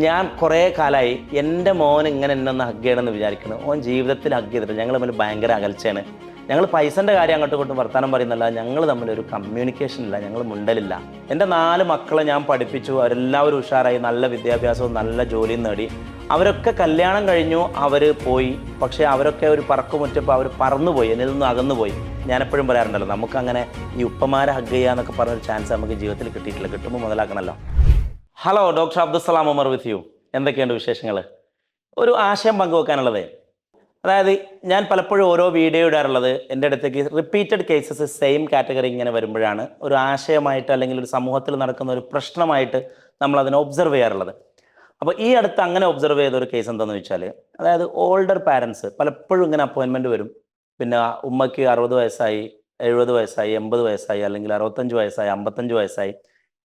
ഞാൻ കുറേ കാലമായി എൻ്റെ മോൻ ഇങ്ങനെ എന്നെ ഒന്ന് ഹഗ് ചെയ്യണമെന്ന് വിചാരിക്കുന്നു. ഓൻ ജീവിതത്തിൽ ഹഗ് ചെയ്തിട്ട് ഞങ്ങൾ തമ്മിൽ ഭയങ്കര അകൽച്ചയാണ്. ഞങ്ങൾ പൈസൻ്റെ കാര്യം അങ്ങോട്ടും ഇങ്ങോട്ടും വർത്താനം പറയുന്നില്ല, ഞങ്ങൾ തമ്മിലൊരു കമ്മ്യൂണിക്കേഷൻ ഇല്ല, ഞങ്ങൾ മുണ്ടലില്ല. എൻ്റെ 4 മക്കളെ ഞാൻ പഠിപ്പിച്ചു, അവരെല്ലാവരും ഉഷാറായി, നല്ല വിദ്യാഭ്യാസവും നല്ല ജോലിയും നേടി. അവരൊക്കെ കല്യാണം കഴിഞ്ഞു, അവർ പോയി. പക്ഷേ അവരൊക്കെ ഒരു പറക്കുമുറ്റപ്പോൾ അവർ പറന്നുപോയി, എന്നിൽ നിന്നും അകന്നുപോയി. ഞാനെപ്പോഴും പറയാറുണ്ടല്ലോ, നമുക്കങ്ങനെ ഈ ഉപ്പമാരെ ഹഗ് ചെയ്യാന്നൊക്കെ പറഞ്ഞൊരു ചാൻസ് നമുക്ക് ജീവിതത്തിൽ കിട്ടിയിട്ടില്ല. കിട്ടുമ്പോൾ മുതലാക്കണമല്ലോ. Hello, doctor Abdussalam Umar with you. എന്തൊക്കെയുണ്ട് വിശേഷങ്ങൾ? ഒരു ആശയം പങ്കുവെക്കാനുള്ളത്, അതായത് ഞാൻ പലപ്പോഴും ഓരോ വീഡിയോ ഇടാറുള്ളത് എൻ്റെ അടുത്തേക്ക് റിപ്പീറ്റഡ് കേസസ് സെയിം കാറ്റഗറി ഇങ്ങനെ വരുമ്പോഴാണ് ഒരു ആശയമായിട്ട് അല്ലെങ്കിൽ ഒരു സമൂഹത്തിൽ നടക്കുന്ന ഒരു പ്രശ്നമായിട്ട് നമ്മൾ അതിനെ ഒബ്സർവ് ചെയ്യാറുള്ളത്. അപ്പോൾ ഈ അടുത്ത് അങ്ങനെ ഒബ്സർവ് ചെയ്ത ഒരു കേസ് എന്താണെന്ന് വെച്ചാൽ, അതായത് ഓൾഡർ പാരൻസ് പലപ്പോഴും ഇങ്ങനെ അപ്പോയിൻമെൻറ്റ് വരും. പിന്നെ ഉമ്മയ്ക്ക് 60 വയസ്സായി, 70 വയസ്സായി, 80 വയസ്സായി, അല്ലെങ്കിൽ 65 വയസ്സായി, 55 വയസ്സായി.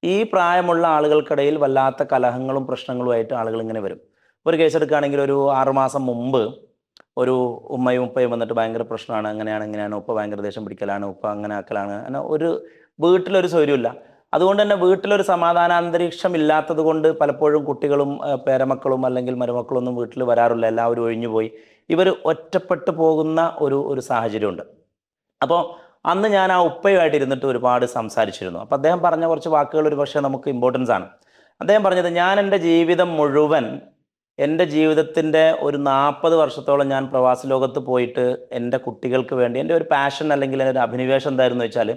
ഈ പ്രായമുള്ള ആളുകൾക്കിടയിൽ വല്ലാത്ത കലഹങ്ങളും പ്രശ്നങ്ങളുമായിട്ട് ആളുകൾ ഇങ്ങനെ വരും. ഒരു കേസ് എടുക്കുകയാണെങ്കിൽ, ഒരു 6 മാസം മുമ്പ് ഒരു ഉമ്മയും ഉപ്പയും വന്നിട്ട് ഭയങ്കര പ്രശ്നമാണ്, അങ്ങനെയാണ് ഇങ്ങനെയാണ്, ഉപ്പ ഭയങ്കര ദേഷ്യം പിടിക്കലാണ്, ഉപ്പ അങ്ങനെ ആക്കലാണ്, അങ്ങനെ ഒരു വീട്ടിലൊരു സ്വൈര്യമില്ല. അതുകൊണ്ട് തന്നെ വീട്ടിലൊരു സമാധാന അന്തരീക്ഷം ഇല്ലാത്തത് കൊണ്ട് പലപ്പോഴും കുട്ടികളും പേരമക്കളും അല്ലെങ്കിൽ മരുമക്കളൊന്നും വീട്ടിൽ വരാറില്ല, എല്ലാവരും ഒഴിഞ്ഞുപോയി. ഇവർ ഒറ്റപ്പെട്ടു പോകുന്ന ഒരു സാഹചര്യമുണ്ട്. അപ്പോൾ അന്ന് ഞാൻ ആ ഉപ്പയുമായിട്ട് ഇരുന്നിട്ട് ഒരുപാട് സംസാരിച്ചിരുന്നു. അപ്പോൾ അദ്ദേഹം പറഞ്ഞ കുറച്ച് വാക്കുകൾ ഒരു പക്ഷേ നമുക്ക് ഇമ്പോർട്ടൻസ് ആണ്. അദ്ദേഹം പറഞ്ഞത്, ഞാൻ എൻ്റെ ജീവിതം മുഴുവൻ, എൻ്റെ ജീവിതത്തിൻ്റെ ഒരു 40 വർഷത്തോളം ഞാൻ പ്രവാസ ലോകത്ത് പോയിട്ട് എൻ്റെ കുട്ടികൾക്ക് വേണ്ടി, എൻ്റെ ഒരു പാഷൻ അല്ലെങ്കിൽ എൻ്റെ ഒരു അഭിനിവേശം എന്തായിരുന്നു വെച്ചാൽ,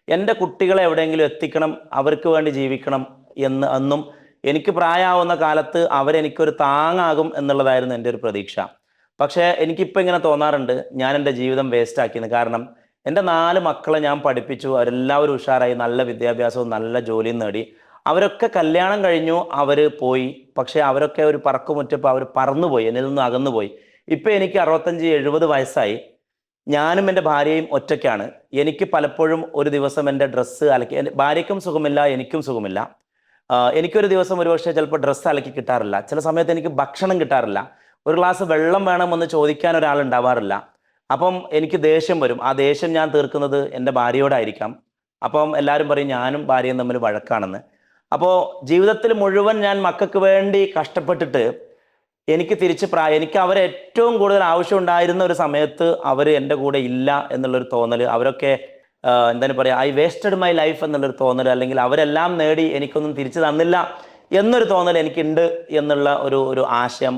എൻ്റെ കുട്ടികളെ എവിടെയെങ്കിലും എത്തിക്കണം, അവർക്ക് വേണ്ടി ജീവിക്കണം എന്നും എനിക്ക് പ്രായമാവുന്ന കാലത്ത് അവരെനിക്കൊരു താങ്ങാകും എന്നുള്ളതായിരുന്നു എൻ്റെ ഒരു പ്രതീക്ഷ. പക്ഷേ എനിക്കിപ്പോൾ ഇങ്ങനെ തോന്നാറുണ്ട്, ഞാൻ എൻ്റെ ജീവിതം വേസ്റ്റ് ആക്കിയെന്ന്. കാരണം എൻ്റെ 4 മക്കളെ ഞാൻ പഠിപ്പിച്ചു, അവരെല്ലാവരും ഉഷാറായി, നല്ല വിദ്യാഭ്യാസവും നല്ല ജോലിയും നേടി. അവരൊക്കെ കല്യാണം കഴിഞ്ഞു, അവർ പോയി. പക്ഷേ അവരൊക്കെ ഒരു പറക്കുമുറ്റപ്പോൾ അവർ പറന്നുപോയി, എന്നിൽ നിന്നും അകന്നുപോയി. ഇപ്പം എനിക്ക് 65-70 വയസ്സായി. ഞാനും എൻ്റെ ഭാര്യയും ഒറ്റയ്ക്കാണ്. എനിക്ക് പലപ്പോഴും ഒരു ദിവസം എൻ്റെ ഡ്രസ്സ് അലക്കി, എൻ്റെ ഭാര്യയ്ക്കും സുഖമില്ല, എനിക്കും സുഖമില്ല. എനിക്കൊരു ദിവസം ഒരുപക്ഷെ ചിലപ്പോൾ ഡ്രസ്സ് അലക്കി കിട്ടാറില്ല. ചില സമയത്ത് എനിക്ക് ഭക്ഷണം കിട്ടാറില്ല. ഒരു ഗ്ലാസ് വെള്ളം വേണമെന്ന് ചോദിക്കാൻ ഒരാളുണ്ടാവാറില്ല. അപ്പം എനിക്ക് ദേഷ്യം വരും. ആ ദേഷ്യം ഞാൻ തീർക്കുന്നത് എൻ്റെ ഭാര്യയോടായിരിക്കാം. അപ്പം എല്ലാവരും പറയും ഞാനും ഭാര്യയും തമ്മിൽ വഴക്കാണെന്ന്. അപ്പോൾ ജീവിതത്തിൽ മുഴുവൻ ഞാൻ മക്കൾക്ക് വേണ്ടി കഷ്ടപ്പെട്ടിട്ട് എനിക്ക് എനിക്ക് അവരെ ഏറ്റവും കൂടുതൽ ആവശ്യമുണ്ടായിരുന്ന ഒരു സമയത്ത് അവർ എൻ്റെ കൂടെ ഇല്ല എന്നുള്ളൊരു തോന്നൽ, അവരൊക്കെ എന്താണ് പറയുക, ഐ വേസ്റ്റഡ് മൈ ലൈഫ് എന്നുള്ളൊരു തോന്നൽ, അല്ലെങ്കിൽ അവരെല്ലാം നേടി എനിക്കൊന്നും തിരിച്ചു തന്നില്ല എന്നൊരു തോന്നൽ എനിക്കുണ്ട് എന്നുള്ള ഒരു ആശയം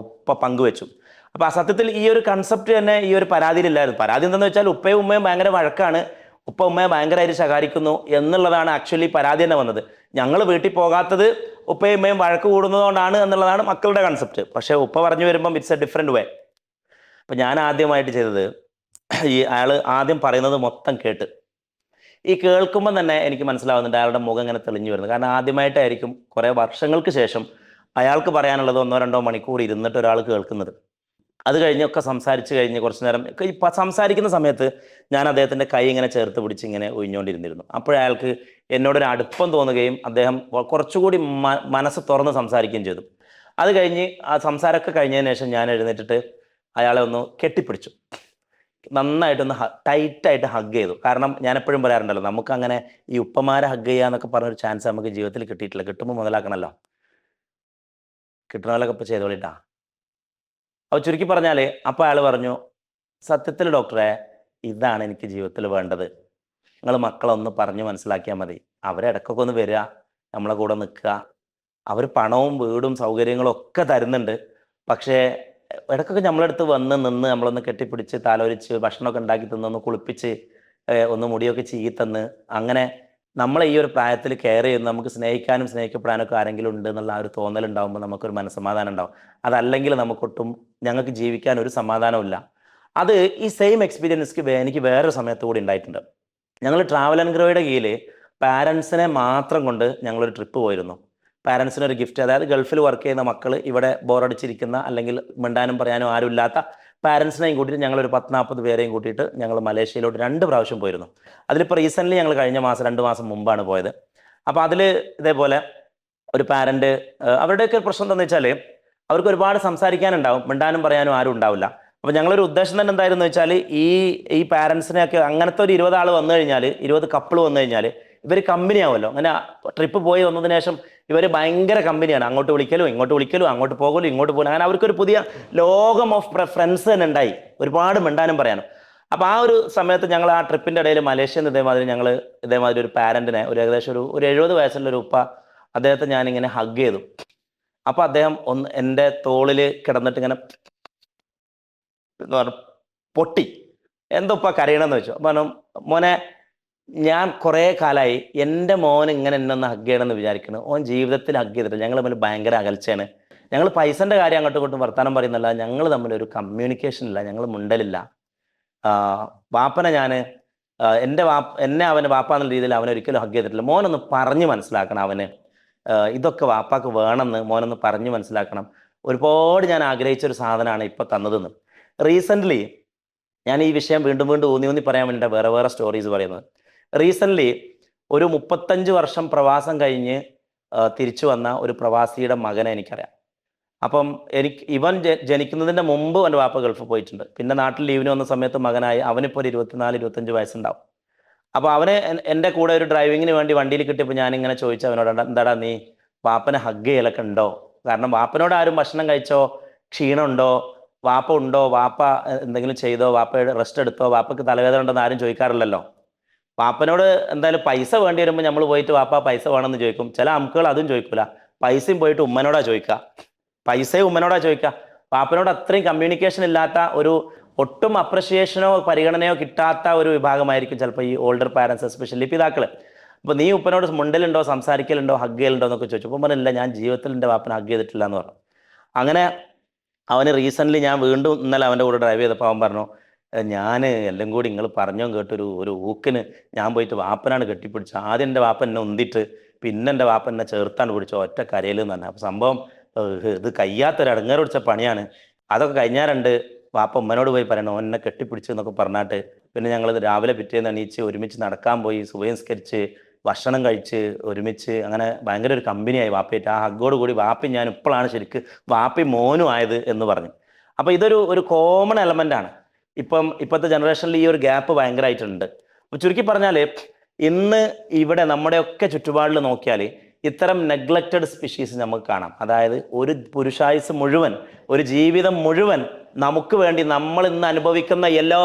ഉപ്പ പങ്കുവെച്ചു. അപ്പോൾ ആ സത്യത്തിൽ ഈ ഒരു കൺസെപ്റ്റ് തന്നെ ഈ ഒരു പരാതിയിലില്ലായിരുന്നു. പരാതി എന്താണെന്ന് വെച്ചാൽ, ഉപ്പയും ഉമ്മയും ഭയങ്കര വഴക്കാണ്, ഉപ്പ ഉമ്മയെ ഭയങ്കരമായിട്ട് ശകാരിക്കുന്നു എന്നുള്ളതാണ് ആക്ച്വലി പരാതി തന്നെ വന്നത്. ഞങ്ങൾ വീട്ടിൽ പോകാത്തത് ഉപ്പയും ഉമ്മയും വഴക്ക് കൂടുന്നതുകൊണ്ടാണ് എന്നുള്ളതാണ് മക്കളുടെ കൺസെപ്റ്റ്. പക്ഷേ ഉപ്പ പറഞ്ഞു വരുമ്പം ഇറ്റ്സ് എ ഡിഫറെൻറ്റ് വേ. അപ്പം ഞാൻ ആദ്യമായിട്ട് ചെയ്തത്, അയാൾ ആദ്യം പറയുന്നത് മൊത്തം കേട്ട്. ഈ കേൾക്കുമ്പോൾ തന്നെ എനിക്ക് മനസ്സിലാവുന്നുണ്ട് അയാളുടെ മുഖം ഇങ്ങനെ തെളിഞ്ഞു വരുന്നത്. കാരണം ആദ്യമായിട്ടായിരിക്കും കുറേ വർഷങ്ങൾക്ക് ശേഷം അയാൾക്ക് പറയാനുള്ളത് 1-2 മണിക്കൂർ ഇരുന്നിട്ട് ഒരാൾ കേൾക്കുന്നത്. അത് കഴിഞ്ഞൊക്കെ സംസാരിച്ച് കഴിഞ്ഞ് കുറച്ച് നേരം സംസാരിക്കുന്ന സമയത്ത് ഞാൻ അദ്ദേഹത്തിൻ്റെ കൈ ഇങ്ങനെ ചേർത്ത് പിടിച്ച് ഇങ്ങനെ ഒഴിഞ്ഞുകൊണ്ടിരുന്നിരുന്നു. അപ്പോഴയാൾക്ക് എന്നോടൊരു അടുപ്പം തോന്നുകയും അദ്ദേഹം കുറച്ചുകൂടി മനസ്സ് തുറന്ന് സംസാരിക്കുകയും ചെയ്തു. അത് കഴിഞ്ഞ് ആ സംസാരമൊക്കെ കഴിഞ്ഞതിന് ശേഷം ഞാൻ എഴുന്നേറ്റിട്ട് അയാളെ ഒന്ന് കെട്ടിപ്പിടിച്ചു, നന്നായിട്ടൊന്ന് ടൈറ്റായിട്ട് ഹഗ് ചെയ്തു. കാരണം ഞാൻ എപ്പോഴും പറയാറുണ്ടല്ലോ, നമുക്കങ്ങനെ ഈ ഉപ്പമാരെ ഹഗ് ചെയ്യാന്നൊക്കെ പറഞ്ഞൊരു ചാൻസ് നമുക്ക് ജീവിതത്തിൽ കിട്ടിയിട്ടില്ല. കിട്ടുമ്പോൾ മുതലാക്കണമല്ലോ. കിട്ടണമല്ലൊക്കെ ഇപ്പോൾ ചെയ്തോളിട്ടാ. അപ്പോൾ ചുരുക്കി പറഞ്ഞാൽ, അപ്പോൾ അയാൾ പറഞ്ഞു, സത്യത്തിൽ ഡോക്ടറെ, ഇതാണ് എനിക്ക് ജീവിതത്തിൽ വേണ്ടത്. നിങ്ങൾ മക്കളൊന്ന് പറഞ്ഞ് മനസ്സിലാക്കിയാൽ മതി. അവരെ ഇടയ്ക്കൊക്കെ ഒന്ന് വരിക, നമ്മളെ കൂടെ നിൽക്കുക. അവർ പണവും വീടും സൗകര്യങ്ങളും ഒക്കെ തരുന്നുണ്ട്. പക്ഷേ ഇടയ്ക്കൊക്കെ നമ്മളടുത്ത് വന്ന് നിന്ന് നമ്മളൊന്ന് കെട്ടിപ്പിടിച്ച് താലോലിച്ച് ഭക്ഷണമൊക്കെ ഉണ്ടാക്കി തന്നൊന്ന് കുളിപ്പിച്ച് ഒന്ന് മുടിയൊക്കെ ചീത്തന്ന്, അങ്ങനെ നമ്മളെ ഈ ഒരു പ്രായത്തിൽ കെയർ ചെയ്യുന്ന, നമുക്ക് സ്നേഹിക്കാനും സ്നേഹിക്കപ്പെടാനൊക്കെ ആരെങ്കിലും ഉണ്ട് എന്നുള്ള ആ ഒരു തോന്നലുണ്ടാകുമ്പോൾ നമുക്കൊരു മനസ്സമാധാനം ഉണ്ടാവും. അതല്ലെങ്കിൽ നമുക്കൊട്ടും, ഞങ്ങൾക്ക് ജീവിക്കാൻ ഒരു സമാധാനമില്ല. അത് ഈ സെയിം എക്സ്പീരിയൻസ് എനിക്ക് വേറൊരു സമയത്ത് കൂടി ഉണ്ടായിട്ടുണ്ട്. ഞങ്ങൾ ട്രാവൽ ആൻഡ് ഗ്രോയുടെ കീഴിൽ പാരൻസിനെ മാത്രം കൊണ്ട് ഞങ്ങളൊരു ട്രിപ്പ് പോയിരുന്നു. പാരൻസിനൊരു ഗിഫ്റ്റ്, അതായത് ഗൾഫിൽ വർക്ക് ചെയ്യുന്ന മക്കൾ, ഇവിടെ ബോറടിച്ചിരിക്കുന്ന അല്ലെങ്കിൽ മിണ്ടാനും പറയാനും ആരുമില്ലാത്ത പാരൻസിനെയും കൂട്ടിയിട്ട് ഞങ്ങളൊരു 10-40 പേരെയും കൂട്ടിയിട്ട് ഞങ്ങൾ മലേഷ്യയിലോട്ട് 2 പ്രാവശ്യം പോയിരുന്നു. അതിലിപ്പോൾ റീസെൻ്റ്ലി ഞങ്ങൾ കഴിഞ്ഞ മാസം 2 മാസം മുമ്പാണ് പോയത്. അപ്പോൾ അതിൽ ഇതേപോലെ ഒരു പാരൻറ്റ്, അവരുടെയൊക്കെ പ്രശ്നം എന്താണെന്ന് വെച്ചാൽ, അവർക്ക് ഒരുപാട് സംസാരിക്കാനുണ്ടാവും, മിണ്ടാനും പറയാനും ആരും ഉണ്ടാവില്ല. അപ്പോൾ ഞങ്ങളൊരു ഉദ്ദേശം തന്നെ എന്തായിരുന്നു വെച്ചാൽ, ഈ പാരൻസിനെയൊക്കെ അങ്ങനത്തെ ഒരു 20 ആൾ വന്നു കഴിഞ്ഞാൽ, 20 കപ്പിൾ വന്നു കഴിഞ്ഞാൽ ഇവർ കമ്പനി ആവുമല്ലോ. അങ്ങനെ ട്രിപ്പ് പോയി വന്നതിന് ശേഷം ഇവർ ഭയങ്കര കമ്പനിയാണ്, അങ്ങോട്ട് വിളിക്കലും ഇങ്ങോട്ട് വിളിക്കലും അങ്ങോട്ട് പോകലും ഇങ്ങോട്ട് പോകലും, അങ്ങനെ അവർക്കൊരു പുതിയ ലോകം ഓഫ് ഫ്രണ്ട്സ് തന്നെ ഉണ്ടായി, ഒരുപാട് മിണ്ടാനും പറയാനും. അപ്പോൾ ആ ഒരു സമയത്ത് ഞങ്ങൾ ആ ട്രിപ്പിൻ്റെ ഇടയിൽ മലേഷ്യയിൽ നിന്ന് ഇതേമാതിരി ഞങ്ങൾ ഇതേമാതിരി ഒരു പാരൻറ്റിനെ, ഒരു ഏകദേശം ഒരു 70 വയസ്സുള്ള ഒരു ഉപ്പ, അദ്ദേഹത്തെ ഞാനിങ്ങനെ ഹഗ് ചെയ്തു. അപ്പോൾ അദ്ദേഹം ഒന്ന് എൻ്റെ തോളിൽ കിടന്നിട്ട് ഇങ്ങനെ എന്ന് പറഞ്ഞു പൊട്ടി. എന്തോപ്പാ കരയണമെന്ന് വെച്ചു. പറഞ്ഞു, മോനെ ഞാൻ കുറേ കാലമായി എൻ്റെ മോൻ ഇങ്ങനെ എന്നെ ഒന്ന് ഹഗ് ചെയ്യണമെന്ന് വിചാരിക്കുന്നു, ഓൻ ജീവിതത്തിൽ ഹഗ് ചെയ്തിട്ട് ഞങ്ങൾ തമ്മിൽ ഭയങ്കര അകൽച്ചയാണ്. ഞങ്ങൾ പൈസൻ്റെ കാര്യം അങ്ങോട്ടും ഇങ്ങോട്ടും വർത്താനം പറയുന്നില്ല, ഞങ്ങൾ തമ്മിലൊരു കമ്മ്യൂണിക്കേഷൻ ഇല്ല, ഞങ്ങൾ മുണ്ടലില്ല. വാപ്പനെ ഞാൻ എന്നെ അവന് വാപ്പ എന്നുള്ള രീതിയിൽ അവനെ ഒരിക്കലും ഹഗ് ചെയ്തിട്ടില്ല. മോനൊന്ന് പറഞ്ഞ് മനസ്സിലാക്കണം അവന്, ഇതൊക്കെ വാപ്പാക്ക് വേണമെന്ന് മോനൊന്ന് പറഞ്ഞ് മനസ്സിലാക്കണം. ഒരുപാട് ഞാൻ ആഗ്രഹിച്ചൊരു സാധനമാണ് ഇപ്പോൾ തന്നതെന്ന്. റീസെൻ്റ്ലി ഞാൻ ഈ വിഷയം വീണ്ടും വീണ്ടും ഊന്നി ഊന്നി പറയാൻ വേണ്ടി വേറെ വേറെ സ്റ്റോറീസ് പറയുന്നത്. റീസെൻ്റ്ലി ഒരു 35 വർഷം പ്രവാസം കഴിഞ്ഞ് തിരിച്ചു വന്ന ഒരു പ്രവാസിയുടെ മകനെ എനിക്കറിയാം. അപ്പം ഇവൻ ജനിക്കുന്നതിൻ്റെ മുമ്പ് എൻ്റെ വാപ്പ ഗൾഫിൽ പോയിട്ടുണ്ട്. പിന്നെ നാട്ടിൽ ലീവിന് വന്ന സമയത്ത് മകനായി, അവനിപ്പോൾ ഒരു 24-25 വയസ്സുണ്ടാവും. അപ്പോൾ അവന് എൻ്റെ കൂടെ ഒരു ഡ്രൈവിങ്ങിന് വേണ്ടി വണ്ടിയിൽ കിട്ടിയപ്പോൾ ഞാനിങ്ങനെ ചോദിച്ചു അവനോട്, എന്താടാ നീ വാപ്പനെ ഹഗ് ചെയ്യലൊക്കെ ഉണ്ടോ? കാരണം വാപ്പനോട് ആരും ഭക്ഷണം കഴിച്ചോ, ക്ഷീണമുണ്ടോ, വാപ്പ ഉണ്ടോ, വാപ്പ എന്തെങ്കിലും ചെയ്തോ, വാപ്പയുടെ റെസ്റ്റ് എടുത്തോ, വാപ്പക്ക് തലവേദന ഉണ്ടെന്ന് ആരും ചോദിക്കാറില്ലല്ലോ. വാപ്പനോട് എന്തായാലും പൈസ വേണ്ടി വരുമ്പോൾ നമ്മൾ പോയിട്ട് വാപ്പ പൈസ വേണമെന്ന് ചോദിക്കും. ചില അമുക്കുകൾ അതും ചോദിക്കില്ല, പൈസയും പോയിട്ട് ഉമ്മനോടാ ചോദിക്കുക, പൈസയും ഉമ്മനോടാ ചോദിക്കുക. വാപ്പനോട് അത്രയും കമ്മ്യൂണിക്കേഷൻ ഇല്ലാത്ത, ഒരു ഒട്ടും അപ്രിഷിയേഷനോ പരിഗണനയോ കിട്ടാത്ത ഒരു വിഭാഗമായിരിക്കും ചിലപ്പോൾ ഈ ഓൾഡർ പാരൻസ്, എസ്പെഷ്യലി പിതാക്കൾ. അപ്പോൾ നീ ഉപ്പനോട് മുണ്ടലുണ്ടോ, സംസാരിക്കലുണ്ടോ, ഹഗ് ചെയ്യലുണ്ടോ എന്നൊക്കെ ചോദിച്ചു. അപ്പം പറഞ്ഞില്ല, ഞാൻ ജീവിതത്തിൽ എൻ്റെ വാപ്പനെ ഹഗ് ചെയ്തിട്ടില്ല എന്ന് പറഞ്ഞു. അങ്ങനെ അവന് റീസെൻ്റ്ലി ഞാൻ വീണ്ടും ഇന്നലെ അവൻ്റെ കൂടെ ഡ്രൈവ് ചെയ്തപ്പോൾ അവൻ പറഞ്ഞു, ഞാൻ എല്ലാം കൂടി നിങ്ങൾ പറഞ്ഞോ കേട്ടൊരു ഊക്കിന് ഞാൻ പോയിട്ട് വാപ്പനാണ് കെട്ടിപ്പിടിച്ചു. ആദ്യം എൻ്റെ വാപ്പ എന്നെ ഉന്തിട്ട് പിന്നെ എൻ്റെ വാപ്പ എന്നെ ചേർത്താണ് പിടിച്ചു, ഒറ്റ കരയിൽ എന്ന് തന്നെ. അപ്പോൾ സംഭവം ഇത് കഴിയാത്തൊരു അടങ്ങേറ് പിടിച്ച പണിയാണ്. അതൊക്കെ കഴിഞ്ഞാറുണ്ട് വാപ്പ ഉമ്മനോട് പോയി പറയണം ഓൻ എന്നെ കെട്ടിപ്പിടിച്ചു എന്നൊക്കെ പറഞ്ഞിട്ട്. പിന്നെ ഞങ്ങൾ രാവിലെ പിറ്റേന്ന് എണീച്ച് ഒരുമിച്ച് നടക്കാൻ പോയി, സുബഹിസ്കരിച്ച് ഭക്ഷണം കഴിച്ച് ഒരുമിച്ച്, അങ്ങനെ ഭയങ്കര ഒരു കമ്പനിയായി വാപ്പയായിട്ട്. ആ ഹഗ്ഗോട് കൂടി വാപ്പയും ഞാൻ ഇപ്പോഴാണ് ശരിക്ക് വാപ്പയും മോനും ആയത് എന്ന് പറഞ്ഞു. അപ്പോൾ ഇതൊരു കോമൺ എലമെൻ്റ് ആണ്. ഇപ്പോഴത്തെ ജനറേഷനിൽ ഈ ഒരു ഗ്യാപ്പ് ഭയങ്കരമായിട്ടുണ്ട്. അപ്പോൾ ചുരുക്കി പറഞ്ഞാൽ ഇന്ന് ഇവിടെ നമ്മുടെയൊക്കെ ചുറ്റുപാടിൽ നോക്കിയാൽ ഇത്തരം നെഗ്ലക്റ്റഡ് സ്പീഷീസ് നമുക്ക് കാണാം. അതായത് ഒരു പുരുഷായുസ് മുഴുവൻ, ഒരു ജീവിതം മുഴുവൻ നമുക്ക് വേണ്ടി നമ്മൾ ഇന്ന് അനുഭവിക്കുന്ന എല്ലാ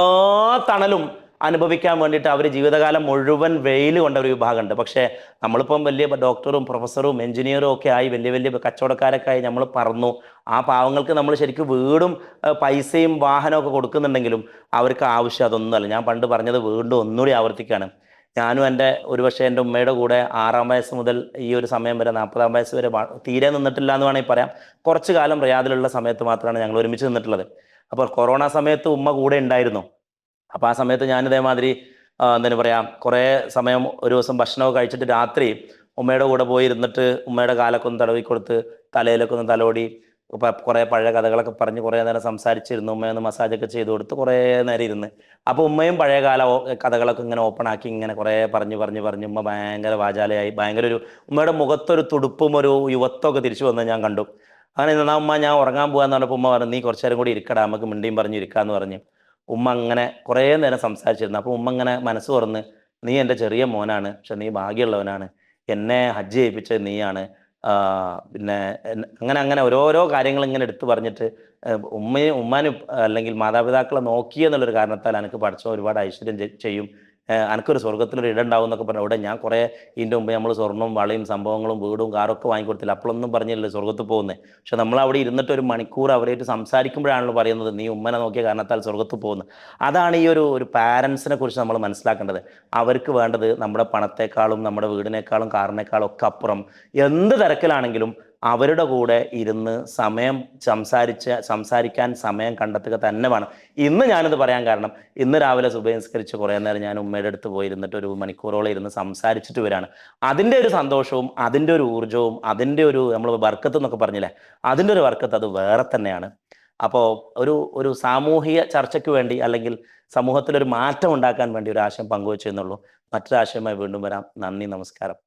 തണലും അനുഭവിക്കാൻ വേണ്ടിയിട്ട് അവർ ജീവിതകാലം മുഴുവൻ വെയിൽ കൊണ്ട ഒരു വിഭാഗമുണ്ട്. പക്ഷേ നമ്മളിപ്പം വലിയ ഡോക്ടറും പ്രൊഫസറും എഞ്ചിനീയറും ഒക്കെ ആയി വലിയ വലിയ കച്ചവടക്കാരൊക്കെ ആയി നമ്മൾ പറന്നു. ആ പാവങ്ങൾക്ക് നമ്മൾ ശരിക്കും വീടും പൈസയും വാഹനമൊക്കെ കൊടുക്കുന്നുണ്ടെങ്കിലും അവർക്ക് ആവശ്യം അതൊന്നുമല്ല. ഞാൻ പണ്ട് പറഞ്ഞത് വീണ്ടും ഒന്നുകൂടി ആവർത്തിക്കുകയാണ്. ഞാനും ഒരുപക്ഷെ എൻ്റെ ഉമ്മയുടെ കൂടെ 6-ാം വയസ്സ് മുതൽ ഈ ഒരു സമയം വരെ 40-ാം വയസ്സ് വരെ തീരെ നിന്നിട്ടില്ല എന്ന് വേണമെങ്കിൽ പറയാം. കുറച്ച് കാലം റിയാദിലുള്ള സമയത്ത് മാത്രമാണ് ഞങ്ങൾ ഒരുമിച്ച് നിന്നിട്ടുള്ളത്. അപ്പോൾ കൊറോണ സമയത്ത് ഉമ്മ കൂടെ ഉണ്ടായിരുന്നു. അപ്പോൾ ആ സമയത്ത് ഞാൻ ഇതേമാതിരി എന്താണ് പറയുക, കുറേ സമയം ഒരു ദിവസം ഭക്ഷണമൊക്കെ കഴിച്ചിട്ട് രാത്രി ഉമ്മയുടെ കൂടെ പോയി ഇരുന്നിട്ട് ഉമ്മയുടെ കാലൊക്കെ ഒന്ന് തടവി കൊടുത്ത് തലയിലൊക്കെ ഒന്ന് തലോടി കുറേ പഴയ കഥകളൊക്കെ പറഞ്ഞ് കുറേ നേരം സംസാരിച്ചിരുന്നു. ഉമ്മയൊന്ന് മസാജൊക്കെ ചെയ്ത് കൊടുത്ത് കുറേ നേരം ഇരുന്ന്. അപ്പോൾ ഉമ്മയും പഴയകാല കഥകളൊക്കെ ഇങ്ങനെ ഓപ്പൺ ആക്കി ഇങ്ങനെ കുറേ പറഞ്ഞ് ഉമ്മ ഭയങ്കര വാചാലയായി. ഭയങ്കര ഉമ്മയുടെ മുഖത്തൊരു തുടുപ്പും ഒരു യുവത്വമൊക്കെ തിരിച്ചു വന്നത് ഞാൻ കണ്ടു. അങ്ങനെ എന്നാ ഉമ്മ ഞാൻ ഉറങ്ങാൻ പോകാന്ന് പറഞ്ഞപ്പോൾ ഉമ്മ പറഞ്ഞു, നീ കുറച്ചു നേരം കൂടി ഇരിക്കടാ, നമുക്ക് മിണ്ടിയും പറഞ്ഞ് ഇരിക്കാമെന്ന് പറഞ്ഞ് ഉമ്മ അങ്ങനെ കുറേ നേരം സംസാരിച്ചിരുന്നു. അപ്പോൾ ഉമ്മ ഇങ്ങനെ മനസ്സ് തുറന്ന്, നീ എൻ്റെ ചെറിയ മോനാണ്, പക്ഷെ നീ ഭാഗ്യമുള്ളവനാണ്, എന്നെ ഹജ്ജ് ചെയ്യിപ്പിച്ചത് നീയാണ്, പിന്നെ അങ്ങനെ ഓരോരോ കാര്യങ്ങൾ ഇങ്ങനെ എടുത്തു പറഞ്ഞിട്ട് ഉമ്മാനും അല്ലെങ്കിൽ മാതാപിതാക്കളെ നോക്കിയെന്നുള്ളൊരു കാരണത്താൽ എനിക്ക് പഠിച്ചോ ഒരുപാട് ഐശ്വര്യം ചെയ്യും, എനിക്കൊരു സ്വർഗത്തിലൊരു ഇടം ഉണ്ടാവും എന്നൊക്കെ പറഞ്ഞു. അവിടെ ഞാൻ കുറേ ഇതിൻ്റെ മുമ്പ് നമ്മൾ സ്വർണ്ണവും വളയും സംഭവങ്ങളും വീടും കാറൊക്കെ വാങ്ങിക്കൊടുത്തില്ല. അപ്പോഴൊന്നും പറഞ്ഞില്ലല്ലോ സ്വർഗത്തിൽ പോകുന്നത്. പക്ഷെ നമ്മൾ അവിടെ ഇരുന്നിട്ട് ഒരു മണിക്കൂർ അവരായിട്ട് സംസാരിക്കുമ്പോഴാണല്ലോ പറയുന്നത് നീ ഉമ്മനെ നോക്കിയ കാരണത്താൽ സ്വർഗത്തിൽ പോകുന്നത്. അതാണ് ഈ ഒരു പാരൻസിനെ കുറിച്ച് നമ്മൾ മനസ്സിലാക്കേണ്ടത്. അവർക്ക് വേണ്ടത് നമ്മുടെ പണത്തെക്കാളും നമ്മുടെ വീടിനേക്കാളും കാറിനേക്കാളും ഒക്കെ അപ്പുറം എന്ത് തിരക്കിലാണെങ്കിലും അവരുടെ കൂടെ ഇരുന്ന് സംസാരിക്കാൻ സമയം കണ്ടെത്തുക തന്നെ വേണം. ഇന്ന് ഞാനിത് പറയാൻ കാരണം, ഇന്ന് രാവിലെ സുബഹിസ്കരിച്ച് കുറേ നേരം ഞാൻ ഉമ്മയുടെ അടുത്ത് പോയി ഇരുന്നിട്ട് ഒരു മണിക്കൂറോളം ഇരുന്ന് സംസാരിച്ചിട്ട് വരാണ്. അതിൻ്റെ ഒരു സന്തോഷവും അതിൻ്റെ ഒരു ഊർജ്ജവും അതിൻ്റെ ഒരു നമ്മൾ ബർക്കത്ത് എന്നൊക്കെ പറഞ്ഞില്ലേ, അതിൻ്റെ ഒരു ബർക്കത്ത് അത് വേറെ തന്നെയാണ്. അപ്പോൾ ഒരു സാമൂഹിക ചർച്ചയ്ക്ക് വേണ്ടി അല്ലെങ്കിൽ സമൂഹത്തിലൊരു മാറ്റം ഉണ്ടാക്കാൻ വേണ്ടി ഒരു ആശയം പങ്കുവെച്ചു എന്നുള്ളൂ. മറ്റൊരാശയമായി വീണ്ടും വരാം. നന്ദി, നമസ്കാരം.